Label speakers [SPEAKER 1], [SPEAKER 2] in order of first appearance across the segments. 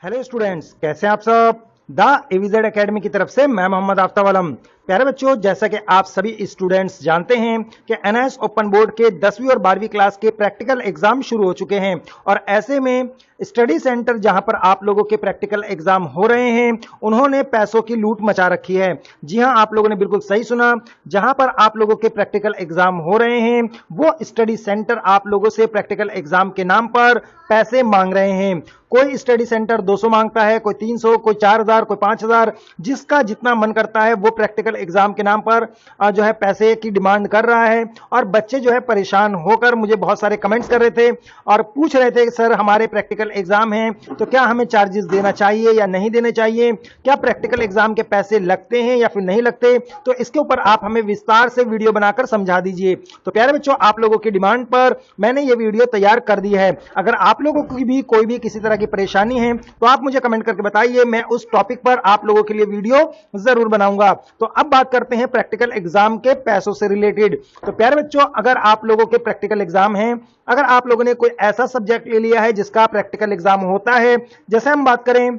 [SPEAKER 1] Hello students, कैसे हैं आप सब। द एविजेड एकेडमी की तरफ से मैं मोहम्मद आफ्ताब आलम। प्यारे बच्चों, जैसा कि आप सभी स्टूडेंट्स जानते हैं कि एनआईएस ओपन बोर्ड के 10वीं और 12वीं क्लास के प्रैक्टिकल एग्जाम शुरू हो चुके हैं और ऐसे में स्टडी सेंटर जहां पर आप लोगों के प्रैक्टिकल एग्जाम हो रहे हैं उन्होंने पैसों की लूट मचा रखी है। जी हां, आप लोगों ने बिल्कुल सही सुना। जहां पर आप लोगों के प्रैक्टिकल एग्जाम हो रहे हैं वो स्टडी सेंटर आप लोगों से प्रैक्टिकल एग्जाम के नाम पर पैसे मांग रहे हैं। कोई स्टडी सेंटर 200 मांगता है, कोई 300, कोई 4000, कोई 5000, जिसका जितना मन करता है वो प्रैक्टिकल एग्जाम के नाम पर जो है पैसे की डिमांड कर रहा है। और बच्चे जो है परेशान होकर मुझे बहुत सारे कमेंट्स कर रहे थे और पूछ रहे थे कि सर हमारे प्रैक्टिकल एग्जाम है तो क्या हमें चार्जेस देना चाहिए या नहीं देने चाहिए, क्या प्रैक्टिकल एग्जाम के पैसे लगते हैं या फिर नहीं लगते। तो इसके ऊपर आप हमें विस्तार से वीडियो बनाकर समझा दीजिए। तो प्यारे बच्चों, आप लोगों की डिमांड पर मैंने ये वीडियो तैयार कर दी है। अगर आप लोगों की भी कोई भी किसी तरह की परेशानी है तो आप मुझे कमेंट करके बताइए, मैं उस टॉपिक पर आप लोगों के लिए वीडियो जरूर बनाऊंगा। तो अब बात करते हैं प्रैक्टिकल एग्जाम के पैसों से रिलेटेड। तो प्यारे बच्चों, अगर आप लोगों के प्रैक्टिकल एग्जाम है, अगर आप लोगों ने कोई ऐसा सब्जेक्ट ले लिया है जिसका प्रैक्टिकल एग्जाम होता है, जैसे हम बात करें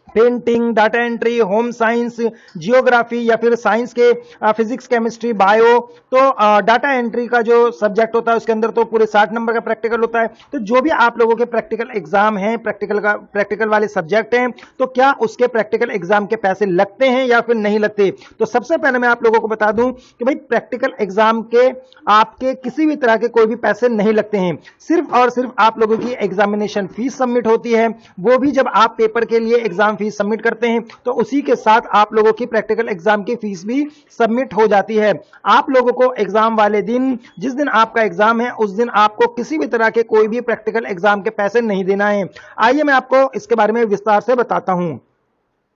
[SPEAKER 1] painting, data entry, home science, geography या फिर साइंस के फिजिक्स, केमिस्ट्री, बायो, तो डाटा एंट्री का जो सब्जेक्ट होता है उसके अंदर तो पूरे 60 नंबर का प्रैक्टिकल होता है। तो जो भी आप लोगों के प्रैक्टिकल एग्जाम है, प्रैक्टिकल वाले सब्जेक्ट हैं, तो क्या उसके प्रैक्टिकल एग्जाम के पैसे लगते हैं या फिर नहीं लगते। तो सबसे पहले मैं आप लोगों को बता दूं कि भाई प्रैक्टिकल एग्जाम के आपके किसी भी तरह के कोई भी पैसे नहीं लगते हैं। सिर्फ और सिर्फ आप लोगों की एग्जामिनेशन फीस सबमिट होती है, वो भी जब आप पेपर के लिए एग्जाम फीस सबमिट करते हैं तो उसी के साथ आप लोगों की प्रैक्टिकल एग्जाम की फीस भी सबमिट हो जाती है। आप लोगों को एग्जाम वाले दिन, जिस दिन आपका एग्जाम है उस दिन आपको किसी भी तरह के कोई भी प्रैक्टिकल एग्जाम के पैसे नहीं देना है। आइए मैं आपको इसके बारे में विस्तार से बताता हूं।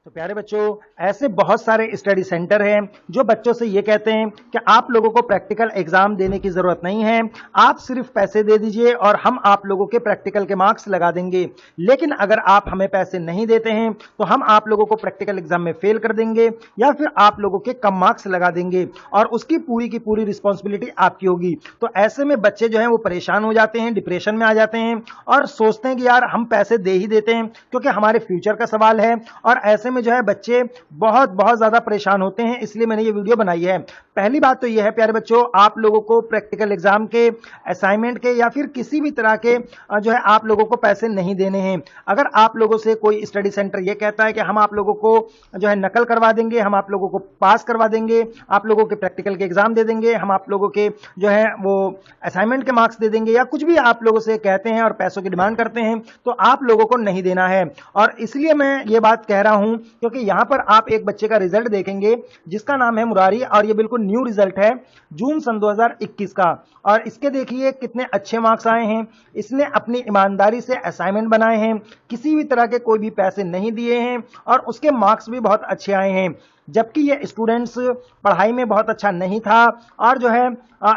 [SPEAKER 1] तो प्यारे बच्चों, ऐसे बहुत सारे स्टडी सेंटर हैं जो बच्चों से ये कहते हैं कि आप लोगों को प्रैक्टिकल एग्जाम देने की जरूरत नहीं है, आप सिर्फ पैसे दे दीजिए और हम आप लोगों के प्रैक्टिकल के मार्क्स लगा देंगे। लेकिन अगर आप हमें पैसे नहीं देते हैं तो हम आप लोगों को प्रैक्टिकल एग्जाम में फेल कर देंगे या फिर आप लोगों के कम मार्क्स लगा देंगे और उसकी पूरी की पूरी रिस्पॉन्सिबिलिटी आपकी होगी। तो ऐसे में बच्चे जो है वो परेशान हो जाते हैं, डिप्रेशन में आ जाते हैं और सोचते हैं कि यार हम पैसे दे ही देते हैं क्योंकि हमारे फ्यूचर का सवाल है। और ऐसे में जो है बच्चे बहुत बहुत ज्यादा परेशान होते हैं, इसलिए मैंने ये वीडियो बनाई है। पहली बात तो ये है प्यारे बच्चों, आप लोगों को प्रैक्टिकल एग्जाम के, असाइनमेंट के या फिर किसी भी तरह के जो है आप लोगों को पैसे नहीं देने हैं। अगर आप लोगों से कोई स्टडी सेंटर ये कहता है कि हम आप लोगों को जो है नकल करवा देंगे, हम आप लोगों को पास करवा देंगे, आप लोगों के प्रैक्टिकल के एग्जाम दे देंगे, हम आप लोगों के जो है वो असाइनमेंट के मार्क्स दे देंगे, या कुछ भी आप लोगों से कहते हैं और पैसों की डिमांड करते हैं, तो आप लोगों को नहीं देना है। और इसलिए मैं ये बात कह रहा हूं क्योंकि यहां पर आप एक बच्चे का रिजल्ट देखेंगे जिसका नाम है मुरारी और ये बिल्कुल न्यू रिजल्ट है जून सन 2021 का। और इसके देखिए कितने अच्छे मार्क्स आए हैं। इसने अपनी ईमानदारी से असाइनमेंट बनाए हैं, किसी भी तरह के कोई भी पैसे नहीं दिए हैं और उसके मार्क्स भी बहुत अच्छे आए हैं। जबकि ये स्टूडेंट्स पढ़ाई में बहुत अच्छा नहीं था और जो है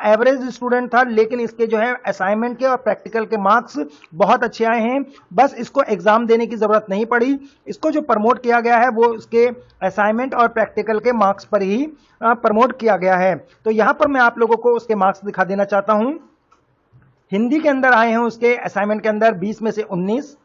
[SPEAKER 1] एवरेज स्टूडेंट था, लेकिन इसके जो है असाइनमेंट के और प्रैक्टिकल के मार्क्स बहुत अच्छे आए हैं। बस इसको एग्जाम देने की जरूरत नहीं पड़ी, इसको जो प्रमोट किया गया है वो इसके असाइनमेंट और प्रैक्टिकल के मार्क्स पर ही प्रमोट किया गया है। तो यहां पर मैं आप लोगों को उसके मार्क्स दिखा देना चाहता हूं। हिंदी के अंदर आए हैं उसके असाइनमेंट के अंदर 20 में से 19,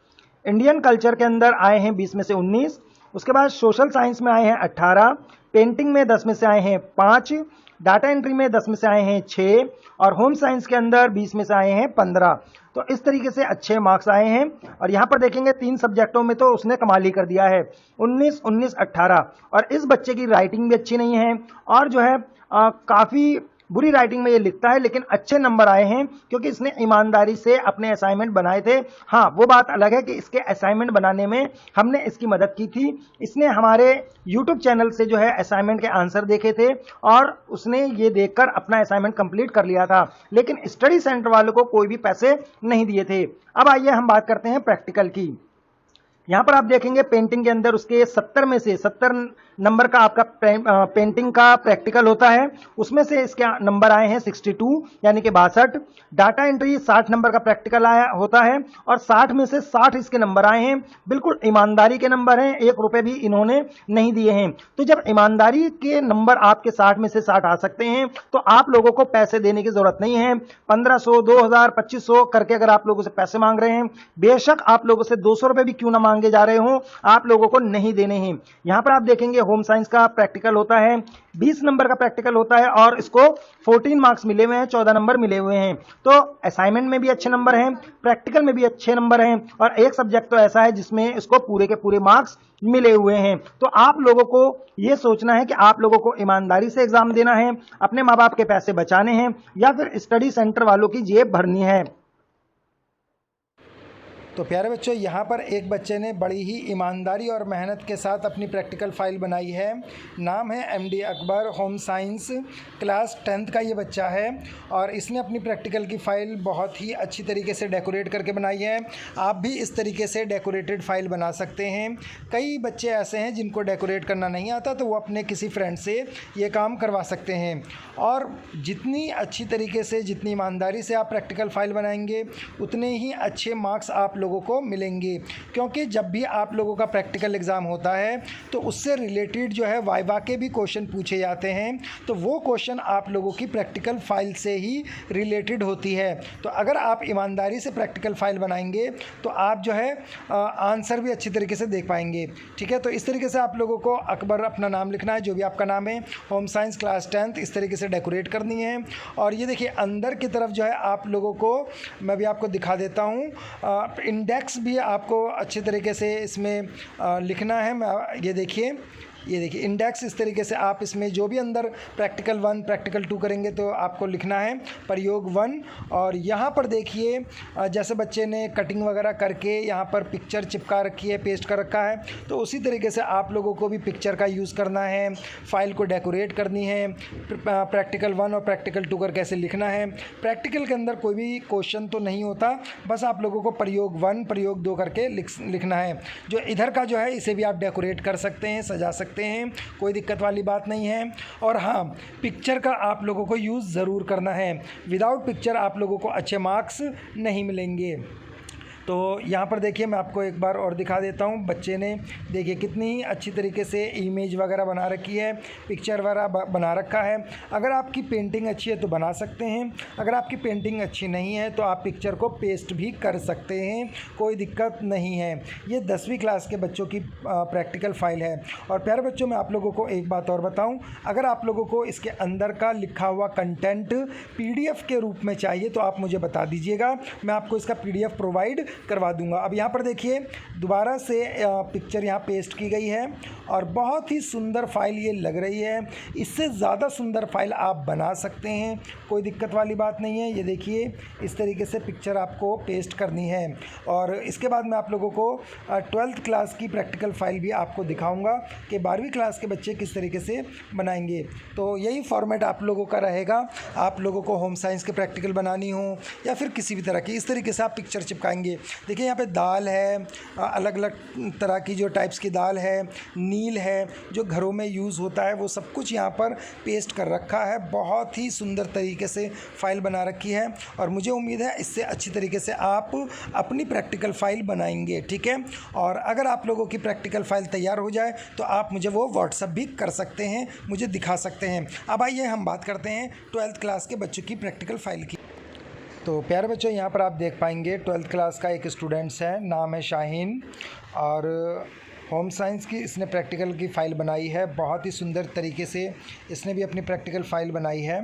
[SPEAKER 1] इंडियन कल्चर के अंदर आए हैं 20 में से 19, उसके बाद सोशल साइंस में आए हैं 18, पेंटिंग में 10 में से आए हैं 5, डाटा एंट्री में 10 में से आए हैं 6 और होम साइंस के अंदर 20 में से आए हैं 15। तो इस तरीके से अच्छे मार्क्स आए हैं। और यहां पर देखेंगे 3 सब्जेक्टों में तो उसने कमाल ही कर दिया है, 19, 19, 18। और इस बच्चे की राइटिंग भी अच्छी नहीं है और जो है काफी बुरी राइटिंग में ये लिखता है, लेकिन अच्छे नंबर आए हैं क्योंकि इसने ईमानदारी से अपने असाइनमेंट बनाए थे। हाँ, वो बात अलग है कि इसके असाइनमेंट बनाने में हमने इसकी मदद की थी। इसने हमारे YouTube चैनल से जो है असाइनमेंट के आंसर देखे थे और उसने ये देखकर अपना असाइनमेंट कंप्लीट कर लिया था, लेकिन स्टडी सेंटर वालों को कोई भी पैसे नहीं दिए थे। अब आइए हम बात करते हैं प्रैक्टिकल की। यहां पर आप देखेंगे पेंटिंग के अंदर उसके 70 में से 70 नंबर का आपका पेंटिंग का प्रैक्टिकल होता है, उसमें से इसके नंबर आए हैं 62 यानी कि 62। डाटा एंट्री 60 नंबर का प्रैक्टिकल आया होता है और 60 में से 60 इसके नंबर आए हैं। बिल्कुल ईमानदारी के नंबर हैं, 1 रुपए भी इन्होंने नहीं दिए हैं। तो जब ईमानदारी के नंबर आपके 60 में से 60 आ सकते हैं तो आप लोगों को पैसे देने की जरूरत नहीं है। 1500, 2000, 2500 करके अगर आप लोगों से पैसे मांग रहे हैं, बेशक आप लोगों से 200 रुपए भी क्यों ना मांगे, मांगे जा रहे हो आप लोगों को नहीं देने हैं। यहाँ पर आप देखेंगे होम साइंस का प्रैक्टिकल होता है, 20 नंबर का प्रैक्टिकल होता है और इसको 14 मार्क्स मिले हुए हैं, 14 नंबर मिले हुए हैं। तो असाइनमेंट में भी अच्छे नंबर हैं, प्रैक्टिकल में भी अच्छे नंबर हैं और एक सब्जेक्ट तो ऐसा है जिसमें इसको पूरे के पूरे मार्क्स मिले हुए हैं। तो आप लोगों को यह सोचना है कि आप लोगों को ईमानदारी से एग्जाम देना है, अपने माँ बाप के पैसे बचाने हैं या फिर स्टडी सेंटर वालों की जेब भरनी है।
[SPEAKER 2] तो प्यारे बच्चों, यहाँ पर एक बच्चे ने बड़ी ही ईमानदारी और मेहनत के साथ अपनी प्रैक्टिकल फ़ाइल बनाई है। नाम है MD Akbar, home science, class 10th का ये बच्चा है और इसने अपनी प्रैक्टिकल की फ़ाइल बहुत ही अच्छी तरीके से डेकोरेट करके बनाई है। आप भी इस तरीके से डेकोरेटेड फ़ाइल बना सकते हैं। कई बच्चे ऐसे हैं जिनको डेकोरेट करना नहीं आता, तो वो अपने किसी फ्रेंड से ये काम करवा सकते हैं। और जितनी अच्छी तरीके से, जितनी ईमानदारी से आप प्रैक्टिकल फ़ाइल बनाएंगे, उतने ही अच्छे मार्क्स आप लोगों को मिलेंगे। क्योंकि जब भी आप लोगों का प्रैक्टिकल एग्ज़ाम होता है तो उससे रिलेटेड जो है वाइवा के भी क्वेश्चन पूछे जाते हैं, तो वो क्वेश्चन आप लोगों की प्रैक्टिकल फ़ाइल से ही रिलेटेड होती है। तो अगर आप ईमानदारी से प्रैक्टिकल फ़ाइल बनाएंगे तो आप जो है आंसर भी अच्छी तरीके से देख पाएंगे। ठीक है, तो इस तरीके से आप लोगों को अकबर अपना नाम लिखना है, जो भी आपका नाम है, होम साइंस क्लास 10th, इस तरीके से डेकोरेट करनी है। और ये देखिए अंदर की तरफ जो है आप लोगों को मैं भी आपको दिखा देता हूँ, इंडेक्स भी आपको अच्छे तरीके से इसमें लिखना है। ये देखिए इंडेक्स, इस तरीके से आप इसमें जो भी अंदर प्रैक्टिकल 1 प्रैक्टिकल 2 करेंगे तो आपको लिखना है प्रयोग 1। और यहाँ पर देखिए जैसे बच्चे ने कटिंग वगैरह करके यहाँ पर पिक्चर चिपका रखी है, पेस्ट कर रखा है, तो उसी तरीके से आप लोगों को भी पिक्चर का यूज़ करना है, फाइल को डेकोरेट करनी है। प्रैक्टिकल 1 और प्रैक्टिकल 2 कर कैसे लिखना है। प्रैक्टिकल के अंदर कोई भी क्वेश्चन तो नहीं होता, बस आप लोगों को प्रयोग 1 प्रयोग 2 करके लिखना है। जो इधर का जो है इसे भी आप डेकोरेट कर सकते हैं, सजा सकते हैं, कोई दिक्कत वाली बात नहीं है। और हाँ, पिक्चर का आप लोगों को यूज़ ज़रूर करना है। विदाउट पिक्चर आप लोगों को अच्छे मार्क्स नहीं मिलेंगे। तो यहाँ पर देखिए मैं आपको एक बार और दिखा देता हूँ। बच्चे ने देखिए कितनी अच्छी तरीके से इमेज वगैरह बना रखी है, पिक्चर वगैरह बना रखा है। अगर आपकी पेंटिंग अच्छी है तो बना सकते हैं, अगर आपकी पेंटिंग अच्छी नहीं है तो आप पिक्चर को पेस्ट भी कर सकते हैं, कोई दिक्कत नहीं है। ये 10वीं क्लास के बच्चों की प्रैक्टिकल फ़ाइल है। और प्यारे बच्चों, मैं आप लोगों को एक बात और बताऊँ, अगर आप लोगों को इसके अंदर का लिखा हुआ कंटेंट PDF के रूप में चाहिए तो आप मुझे बता दीजिएगा, मैं आपको इसका PDF प्रोवाइड करवा दूंगा। अब यहाँ पर देखिए दोबारा से पिक्चर यहाँ पेस्ट की गई है और बहुत ही सुंदर फाइल ये लग रही है। इससे ज़्यादा सुंदर फाइल आप बना सकते हैं, कोई दिक्कत वाली बात नहीं है। ये देखिए इस तरीके से पिक्चर आपको पेस्ट करनी है। और इसके बाद मैं आप लोगों को 12th क्लास की प्रैक्टिकल फ़ाइल भी आपको दिखाऊंगा कि 12वीं क्लास के बच्चे किस तरीके से बनाएंगे। तो यही फॉर्मेट आप लोगों का रहेगा। आप लोगों को होम साइंस के प्रैक्टिकल बनानी हो या फिर किसी भी तरह की, इस तरीके से आप पिक्चर चिपकाएंगे। देखिए यहाँ पे दाल है, अलग अलग तरह की जो टाइप्स की दाल है, नील है, जो घरों में यूज़ होता है, वो सब कुछ यहाँ पर पेस्ट कर रखा है। बहुत ही सुंदर तरीके से फ़ाइल बना रखी है और मुझे उम्मीद है इससे अच्छी तरीके से आप अपनी प्रैक्टिकल फ़ाइल बनाएंगे। ठीक है, और अगर आप लोगों की प्रैक्टिकल फ़ाइल तैयार हो जाए तो आप मुझे वो व्हाट्सअप भी कर सकते हैं, मुझे दिखा सकते हैं। अब आइए हम बात करते हैं 12th क्लास के बच्चों की प्रैक्टिकल फ़ाइल की। तो प्यारे बच्चों, यहाँ पर आप देख पाएंगे 12th क्लास का एक स्टूडेंट्स है, नाम है शाहीन, और होम साइंस की इसने प्रैक्टिकल की फ़ाइल बनाई है। बहुत ही सुंदर तरीके से इसने भी अपनी प्रैक्टिकल फ़ाइल बनाई है।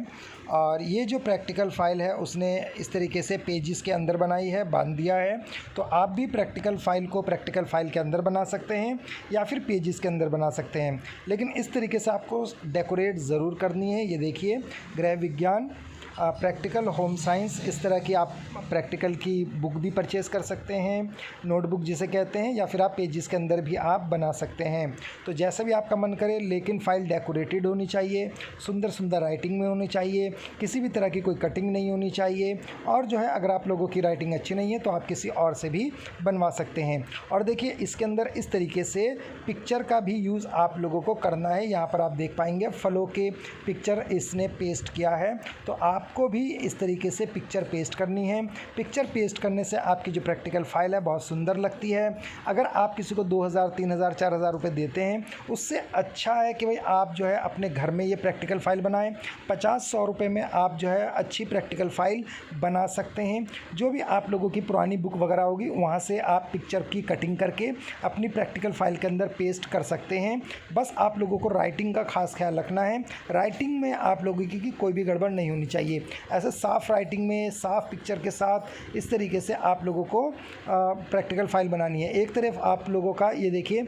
[SPEAKER 2] और ये जो प्रैक्टिकल फ़ाइल है उसने इस तरीके से पेजेस के अंदर बनाई है, बांध दिया है। तो आप भी प्रैक्टिकल फ़ाइल को प्रैक्टिकल फ़ाइल के अंदर बना सकते हैं या फिर पेजेस के अंदर बना सकते हैं, लेकिन इस तरीके से आपको डेकोरेट ज़रूर करनी है। ये देखिए गृह विज्ञान प्रैक्टिकल होम साइंस, इस तरह की आप प्रैक्टिकल की बुक भी परचेज़ कर सकते हैं, नोटबुक जिसे कहते हैं, या फिर आप पेजेस के अंदर भी आप बना सकते हैं। तो जैसा भी आपका मन करे, लेकिन फ़ाइल डेकोरेटेड होनी चाहिए, सुंदर सुंदर राइटिंग में होनी चाहिए, किसी भी तरह की कोई कटिंग नहीं होनी चाहिए। और जो है अगर आप लोगों की राइटिंग अच्छी नहीं है तो आप किसी और से भी बनवा सकते हैं। और देखिए इसके अंदर इस तरीके से पिक्चर का भी यूज़ आप लोगों को करना है। यहाँ पर आप देख पाएंगे फलों के पिक्चर इसने पेस्ट किया है। तो आप आपको भी इस तरीके से पिक्चर पेस्ट करनी है। पिक्चर पेस्ट करने से आपकी जो प्रैक्टिकल फ़ाइल है बहुत सुंदर लगती है। अगर आप किसी को 2000, 3000, 4000 रुपये देते हैं, उससे अच्छा है कि भाई आप जो है अपने घर में ये प्रैक्टिकल फ़ाइल बनाएं। 50-100 रुपये में आप जो है अच्छी प्रैक्टिकल फ़ाइल बना सकते हैं। जो भी आप लोगों की पुरानी बुक वगैरह होगी, वहाँ से आप पिक्चर की कटिंग करके अपनी प्रैक्टिकल फ़ाइल के अंदर पेस्ट कर सकते हैं। बस आप लोगों को राइटिंग का खास ख्याल रखना है। राइटिंग में आप लोगों की कोई भी गड़बड़ नहीं होनी चाहिए। ऐसे साफ़ राइटिंग में साफ़ पिक्चर के साथ इस तरीके से आप लोगों को प्रैक्टिकल फ़ाइल बनानी है। एक तरफ आप लोगों का ये देखिए,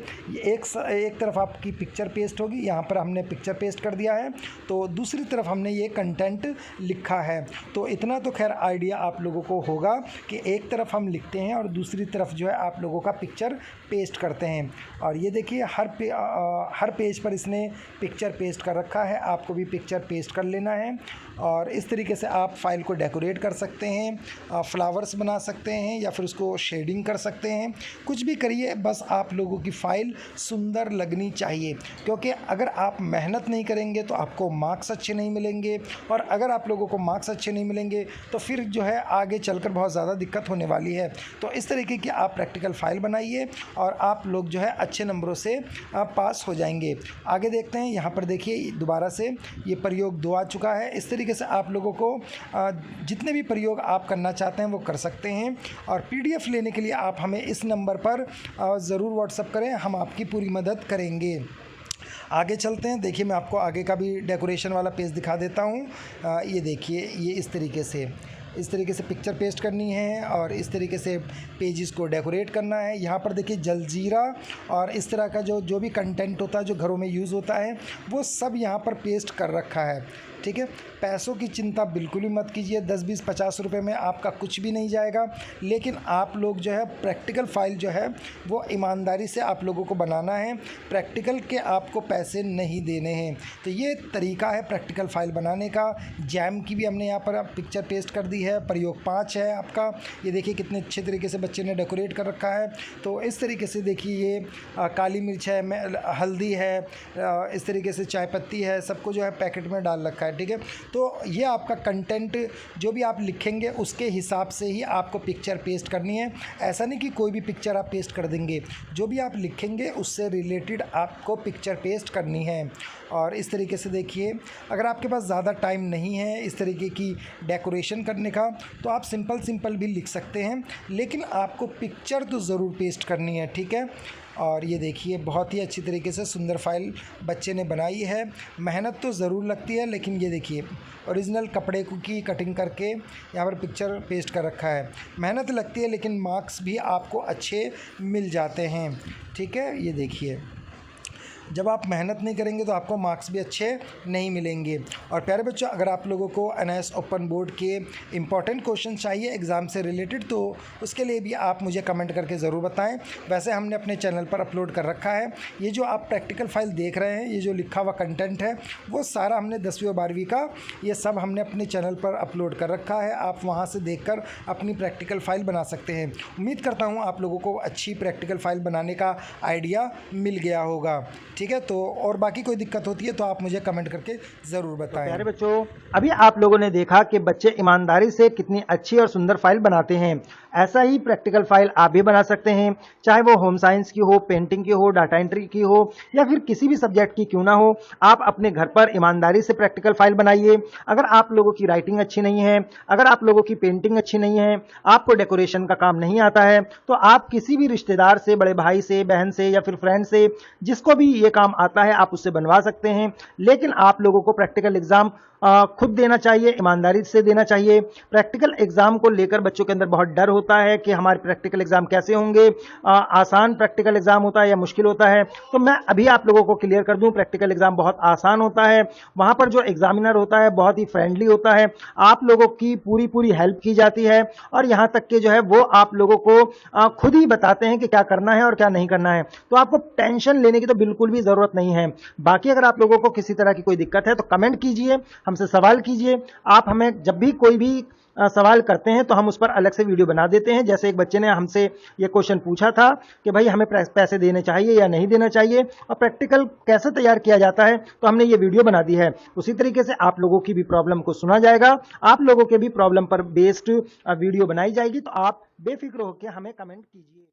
[SPEAKER 2] एक तरफ आपकी पिक्चर पेस्ट होगी, यहाँ पर हमने पिक्चर पेस्ट कर दिया है, तो दूसरी तरफ हमने ये कंटेंट लिखा है। तो इतना तो खैर आइडिया आप लोगों को होगा कि एक तरफ हम लिखते हैं और दूसरी तरफ जो है आप लोगों का पिक्चर पेस्ट करते हैं। और ये देखिए हर पेज पर इसने पिक्चर पेस्ट कर रखा है, आपको भी पिक्चर पेस्ट कर लेना है। और इस तरीके से आप फाइल को डेकोरेट कर सकते हैं, फ्लावर्स बना सकते हैं या फिर उसको शेडिंग कर सकते हैं। कुछ भी करिए, बस आप लोगों की फ़ाइल सुंदर लगनी चाहिए, क्योंकि अगर आप मेहनत नहीं करेंगे तो आपको मार्क्स अच्छे नहीं मिलेंगे, और अगर आप लोगों को मार्क्स अच्छे नहीं मिलेंगे तो फिर जो है आगे चलकर बहुत ज़्यादा दिक्कत होने वाली है। तो इस तरीके की आप प्रैक्टिकल फ़ाइल बनाइए और आप लोग जो है अच्छे नंबरों से पास हो जाएंगे। आगे देखते हैं, यहाँ पर देखिए दोबारा से ये प्रयोग 2 आ चुका है। इस तरीके से आप लोगों को जितने भी प्रयोग आप करना चाहते हैं वो कर सकते हैं। और PDF लेने के लिए आप हमें इस नंबर पर ज़रूर व्हाट्सएप करें, हम आपकी पूरी मदद करेंगे। आगे चलते हैं, देखिए मैं आपको आगे का भी डेकोरेशन वाला पेज दिखा देता हूँ। ये देखिए, ये इस तरीके से पिक्चर पेस्ट करनी है और इस तरीके से पेजेस को डेकोरेट करना है। यहाँ पर देखिए जलजीरा और इस तरह का जो भी कंटेंट होता है जो घरों में यूज़ होता है वो सब यहाँ पर पेस्ट कर रखा है। ठीक है, पैसों की चिंता बिल्कुल भी मत कीजिए। 10, 20, 50 रुपये में आपका कुछ भी नहीं जाएगा, लेकिन आप लोग जो है प्रैक्टिकल फ़ाइल जो है वो ईमानदारी से आप लोगों को बनाना है। प्रैक्टिकल के आपको पैसे नहीं देने हैं। तो ये तरीका है प्रैक्टिकल फ़ाइल बनाने का। जैम की भी हमने यहाँ पर पिक्चर पेस्ट कर दी है। प्रयोग 5 है आपका। ये देखिए कितने अच्छे तरीके से बच्चे ने डेकोरेट कर रखा है। तो इस तरीके से देखिए, ये काली मिर्च है, हल्दी है, इस तरीके से चाय पत्ती है, सबको जो है पैकेट में डाल रखा है। ठीक है, तो ये आपका कंटेंट जो भी आप लिखेंगे उसके हिसाब से ही आपको पिक्चर पेस्ट करनी है। ऐसा नहीं कि कोई भी पिक्चर आप पेस्ट कर देंगे, जो भी आप लिखेंगे उससे रिलेटेड आपको पिक्चर पेस्ट करनी है। और इस तरीके से देखिए, अगर आपके पास ज़्यादा टाइम नहीं है इस तरीके की डेकोरेशन करने का तो आप सिंपल भी लिख सकते हैं, लेकिन आपको पिक्चर तो ज़रूर पेस्ट करनी है। ठीक है, और ये देखिए बहुत ही अच्छी तरीके से सुंदर फाइल बच्चे ने बनाई है। मेहनत तो ज़रूर लगती है, लेकिन ये देखिए ओरिजिनल कपड़े की कटिंग करके यहाँ पर पिक्चर पेस्ट कर रखा है। मेहनत लगती है लेकिन मार्क्स भी आपको अच्छे मिल जाते हैं। ठीक है, ये देखिए जब आप मेहनत नहीं करेंगे तो आपको मार्क्स भी अच्छे नहीं मिलेंगे। और प्यारे बच्चों, अगर आप लोगों को NIS ओपन बोर्ड के इम्पॉर्टेंट क्वेश्चन चाहिए एग्ज़ाम से रिलेटेड, तो उसके लिए भी आप मुझे कमेंट करके ज़रूर बताएं। वैसे हमने अपने चैनल पर अपलोड कर रखा है। ये जो आप प्रैक्टिकल फ़ाइल देख रहे हैं, ये जो लिखा हुआ कंटेंट है वो सारा हमने 10वीं और 12वीं का ये सब हमने अपने चैनल पर अपलोड कर रखा है। आप वहाँ से देखकर अपनी प्रैक्टिकल फ़ाइल बना सकते हैं। उम्मीद करता हूँ आप लोगों को अच्छी प्रैक्टिकल फ़ाइल बनाने का आइडिया मिल गया होगा। ठीक है, तो और बाकी कोई दिक्कत होती है तो आप मुझे कमेंट करके ज़रूर बताएं।
[SPEAKER 1] प्यारे बच्चों, अभी आप लोगों ने देखा कि बच्चे ईमानदारी से कितनी अच्छी और सुंदर फाइल बनाते हैं। ऐसा ही प्रैक्टिकल फाइल आप भी बना सकते हैं, चाहे वो होम साइंस की हो, पेंटिंग की हो, डाटा एंट्री की हो या फिर किसी भी सब्जेक्ट की क्यों ना हो। आप अपने घर पर ईमानदारी से प्रैक्टिकल फाइल बनाइए। अगर आप लोगों की राइटिंग अच्छी नहीं है, अगर आप लोगों की पेंटिंग अच्छी नहीं है, आपको डेकोरेशन का काम नहीं आता है, तो आप किसी भी रिश्तेदार से, बड़े भाई से, बहन से या फिर फ्रेंड से, जिसको भी ये काम आता है आप उससे बनवा सकते हैं। लेकिन आप लोगों को प्रैक्टिकल एग्जाम खुद देना चाहिए, ईमानदारी से देना चाहिए। प्रैक्टिकल एग्जाम को लेकर बच्चों के अंदर बहुत डर होता है कि हमारे प्रैक्टिकल एग्जाम कैसे होंगे, आसान प्रैक्टिकल एग्जाम होता है या मुश्किल होता है। तो मैं अभी आप लोगों को क्लियर कर दूं, प्रैक्टिकल एग्जाम बहुत आसान होता है। वहां पर जो एग्जामिनर होता है बहुत ही फ्रेंडली होता है, आप लोगों की पूरी हेल्प की जाती है और यहां तक कि जो है वो आप लोगों को खुद ही बताते हैं कि क्या करना है और क्या नहीं करना है। तो आपको टेंशन लेने की तो बिल्कुल भी भी ज़रूरत नहीं है। बाकी अगर आप लोगों को किसी तरह की कोई दिक्कत है तो कमेंट कीजिए, हमसे सवाल कीजिए। आप हमें जब भी कोई भी सवाल करते हैं तो हम उस पर अलग से वीडियो बना देते हैं। जैसे एक बच्चे ने हमसे ये क्वेश्चन पूछा था कि भाई हमें पैसे देने चाहिए या नहीं देना चाहिए और प्रैक्टिकल कैसे तैयार किया जाता है, तो हमने ये वीडियो बना दी है। उसी तरीके से आप लोगों की भी प्रॉब्लम को सुना जाएगा, आप लोगों के भी प्रॉब्लम पर बेस्ड वीडियो बनाई जाएगी। तो आप बेफिक्र होकर हमें कमेंट कीजिए।